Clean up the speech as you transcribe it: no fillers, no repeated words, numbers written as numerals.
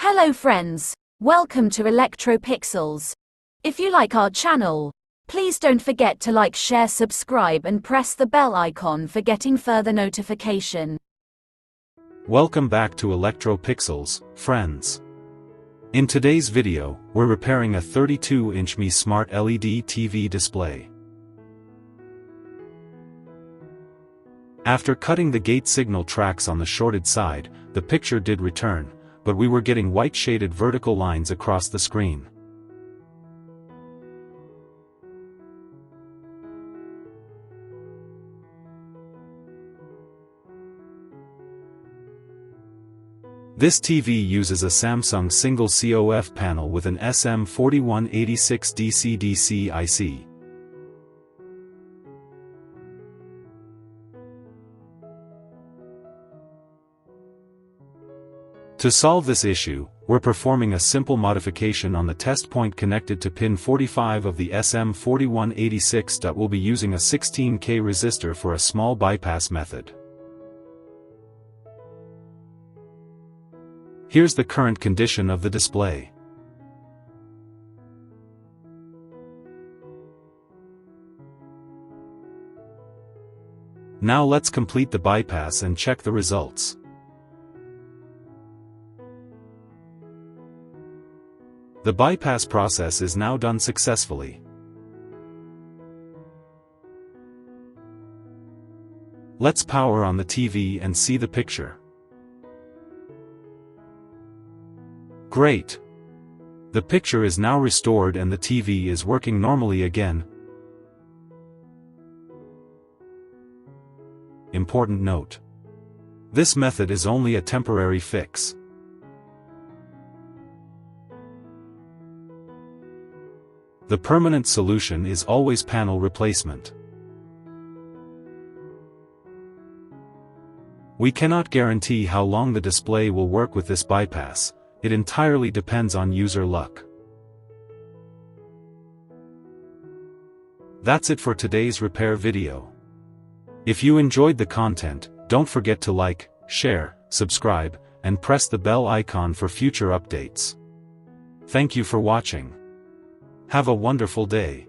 Hello friends, welcome to ElectroPixels. If you like our channel, please don't forget to like, share, subscribe and press the bell icon for getting further notification. Welcome back to ElectroPixels, friends. In today's video, we're repairing a 32-inch Mi Smart LED TV display. After cutting the gate signal tracks on the shorted side, the picture did return, but we were getting white shaded vertical lines across the screen. This TV uses a Samsung single COF panel with an SM4186 Dc IC. To solve this issue, we're performing a simple modification on the test point connected to pin 45 of the SM4186. We'll be using a 16K resistor for a small bypass method. Here's the current condition of the display. Now let's complete the bypass and check the results. The bypass process is now done successfully. Let's power on the TV and see the picture. Great! The picture is now restored and the TV is working normally again. Important note: this method is only a temporary fix. The permanent solution is always panel replacement. We cannot guarantee how long the display will work with this bypass. It entirely depends on user luck. That's it for today's repair video. If you enjoyed the content, don't forget to like, share, subscribe, and press the bell icon for future updates. Thank you for watching. Have a wonderful day.